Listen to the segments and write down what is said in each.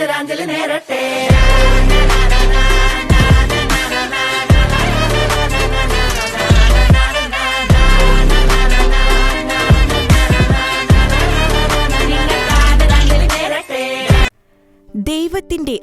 ദൈവത്തിന്റെ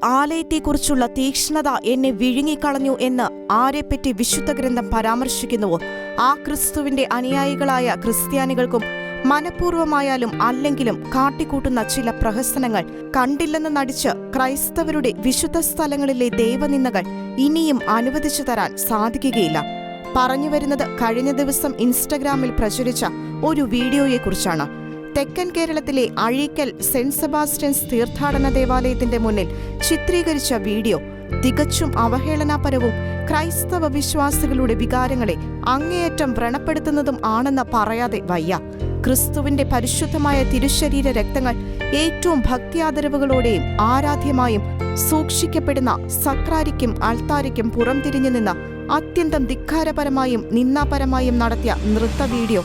ആലയത്തെക്കുറിച്ചുള്ള തീക്ഷ്ണത എന്നെ വിഴുങ്ങിക്കളഞ്ഞു എന്ന് ആരെപ്പറ്റി വിശുദ്ധ ഗ്രന്ഥം പരാമർശിക്കുന്നുവോ ആ ക്രിസ്തുവിന്റെ അനുയായികളായ ക്രിസ്ത്യാനികൾക്കും മനഃപൂർവ്വമായാലും അല്ലെങ്കിലും കാട്ടിക്കൂട്ടുന്ന ചില പ്രഹസനങ്ങൾ കണ്ടില്ലെന്ന് നടിച്ച് ക്രൈസ്തവരുടെ വിശുദ്ധ സ്ഥലങ്ങളിലെ ദൈവനിന്ദകൾ ഇനിയും അനുവദിച്ചു തരാൻ സാധിക്കുകയില്ല. പറഞ്ഞുവരുന്നത് കഴിഞ്ഞ ദിവസം ഇൻസ്റ്റഗ്രാമിൽ പ്രചരിച്ച ഒരു വീഡിയോയെക്കുറിച്ചാണ്. തെക്കൻ കേരളത്തിലെ അഴീക്കൽ സെന്റ് സെബാസ്റ്റ്യൻസ് തീർത്ഥാടന ദേവാലയത്തിന്റെ മുന്നിൽ ചിത്രീകരിച്ച വീഡിയോ തികച്ചും അവഹേളനപരവും ക്രൈസ്തവ വിശ്വാസികളുടെ വികാരങ്ങളെ അങ്ങേയറ്റം വ്രണപ്പെടുത്തുന്നതും ആണെന്ന് പറയാതെ വയ്യ. ക്രിസ്തുവിന്റെ പരിശുദ്ധമായ തിരുശരീര രക്തങ്ങൾ ഏറ്റവും ഭക്തിയാദരവുകളോടെയും ആരാധ്യമായും സൂക്ഷിക്കപ്പെടുന്ന സക്രാരിക്കും അൾത്താരിക്കും പുറംതിരിഞ്ഞു നിന്ന അത്യന്തം ധിക്കാരപരമായും നിന്ദാപരമായും നടത്തിയ നൃത്ത വീഡിയോ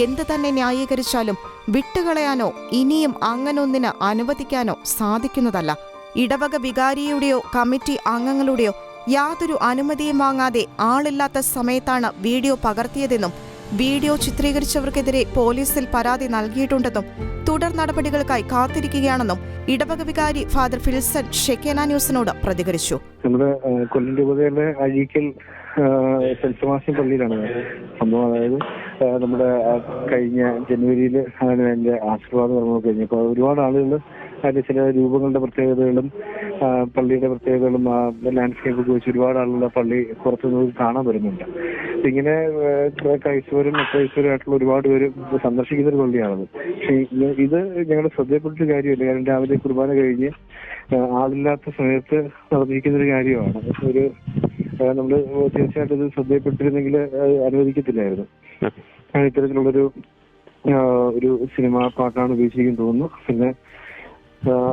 എന്ത് തന്നെ ന്യായീകരിച്ചാലും വിട്ടുകളയാനോ ഇനിയും അങ്ങനൊന്നിന് അനുവദിക്കാനോ സാധിക്കുന്നതല്ല. ഇടവക വികാരിയുടെയോ കമ്മിറ്റി അംഗങ്ങളുടെയോ യാതൊരു അനുമതിയും വാങ്ങാതെ ആളില്ലാത്ത സമയത്താണ് വീഡിയോ പകർത്തിയതെന്നും വീഡിയോ ചിത്രീകരിച്ചവർക്കെതിരെ പോലീസിൽ പരാതി നൽകിയിട്ടുണ്ടെന്നും തുടർ നടപടികൾക്കായി കാത്തിരിക്കുകയാണെന്നും ഇടവക വികാരി ഫാദർ ഫിൽസൺ ഷെക്കേന ന്യൂസിനോട് പ്രതികരിച്ചു. നമ്മുടെ കൊല്ലം രൂപതയിലെ അഴീക്കൽ സെന്റ് സെബാസ്റ്റ്യൻ പള്ളിയിലാണ് സംഭവം. അതായത് നമ്മുടെ കഴിഞ്ഞ ജനുവരിയിൽ അതിന്റെ ആശീർവാദ കർമ്മം കഴിഞ്ഞപ്പോൾ ഒരുപാട് ആളുകൾ അതിന്റെ ചില രൂപങ്ങളുടെ പ്രത്യേകതകളും പള്ളിയുടെ പ്രത്യേകതകളും ലാൻഡ്സ്കേപ്പ് ഒക്കെ വെച്ച് ഒരുപാട് ആളുകൾ പള്ളി പുറത്തുനിന്ന് കാണാൻ വരുന്നുണ്ട്. ഇങ്ങനെ ക്രൈസ്തവരും അക്രൈസ്തവരുമായിട്ടുള്ള ഒരുപാട് പേര് സന്ദർശിക്കുന്ന ഒരു പള്ളിയാണത്. പക്ഷെ ഇത് ഞങ്ങളുടെ ശ്രദ്ധയപ്പെട്ടൊരു കാര്യമല്ല. കാരണം രാവിലെ കുർബാന കഴിഞ്ഞ് ആളില്ലാത്ത സമയത്ത് നടന്നിരിക്കുന്ന ഒരു കാര്യമാണ്. ഒരു നമ്മള് തീർച്ചയായിട്ടും ഇത് ശ്രദ്ധയപ്പെട്ടിരുന്നെങ്കിൽ അനുവദിക്കത്തില്ലായിരുന്നു. ഇത്തരത്തിലുള്ളൊരു സിനിമ പാട്ടാണ് ഉപയോഗിച്ചിരിക്കുന്നു തോന്നുന്നു. പിന്നെ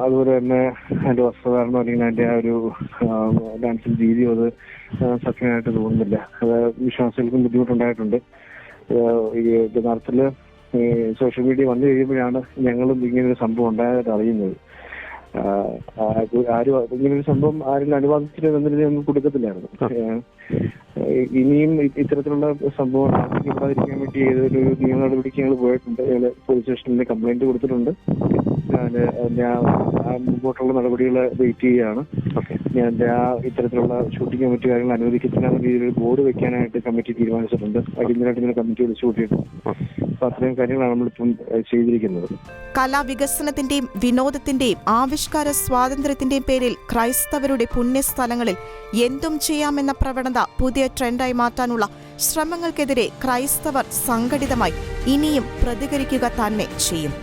അതുപോലെ തന്നെ അതിന്റെ വസ്ത്രധാരണം അല്ലെങ്കിൽ അതിന്റെ ആ ഒരു ഡാൻസിന്റെ രീതിയോ അത് സത്യമായിട്ട് തോന്നുന്നില്ല. അത് വിശ്വാസികൾക്കും ബുദ്ധിമുട്ടുണ്ടായിട്ടുണ്ട്. യഥാർത്ഥത്തില് സോഷ്യൽ മീഡിയ വന്നു കഴിയുമ്പോഴാണ് ഞങ്ങളും ഇങ്ങനൊരു സംഭവം ഉണ്ടായതായിട്ട് അറിയുന്നത്. ആരും ഇങ്ങനൊരു സംഭവം ആരും അനുവാദത്തിന് വന്നിരുന്നേ ഒന്നും കൊടുക്കത്തില്ലായിരുന്നു. ഇനിയും ഇത്തരത്തിലുള്ള സംഭവം ആവർത്തിക്കപ്പെടാതിരിക്കാൻ വേണ്ടി ഏതൊരു നിയമ നടപടിക്ക് ഞങ്ങൾ പോയിട്ടുണ്ട്. ഞങ്ങൾ പോലീസ് സ്റ്റേഷനിൽ കംപ്ലൈന്റ് കൊടുത്തിട്ടുണ്ട്. ഞാൻ മുമ്പോട്ടുള്ള നടപടികൾ വെയിറ്റ് ചെയ്യുകയാണ്. ഞാൻ ഇത്തരത്തിലുള്ള ഷൂട്ടിംഗ് കമ്മിറ്റി കാര്യങ്ങൾ അനുവദിക്കത്തില്ല എന്ന രീതിയിൽ ഒരു ബോർഡ് വെക്കാനായിട്ട് കമ്മിറ്റി തീരുമാനിച്ചിട്ടുണ്ട്. അടിയന്തരമായിട്ട് ഇങ്ങനെ കമ്മിറ്റി വിളിച്ചു കൂട്ടിയിട്ടുണ്ട്. അപ്പൊ അത്രയും കാര്യങ്ങളാണ് നമ്മളിപ്പം ചെയ്തിരിക്കുന്നത്. കലാവികസനത്തിന്റെയും വിനോദത്തിന്റെയും ആവിഷ്കാര സ്വാതന്ത്ര്യത്തിന്റെയും പേരിൽ ക്രൈസ്തവരുടെ പുണ്യസ്ഥലങ്ങളിൽ എന്തും ചെയ്യാമെന്ന പ്രവണത പുതിയ ട്രെൻഡായി മാറ്റാനുള്ള ശ്രമങ്ങൾക്കെതിരെ ക്രൈസ്തവർ സംഘടിതമായി ഇനിയും പ്രതികരിക്കുക തന്നെ ചെയ്യും.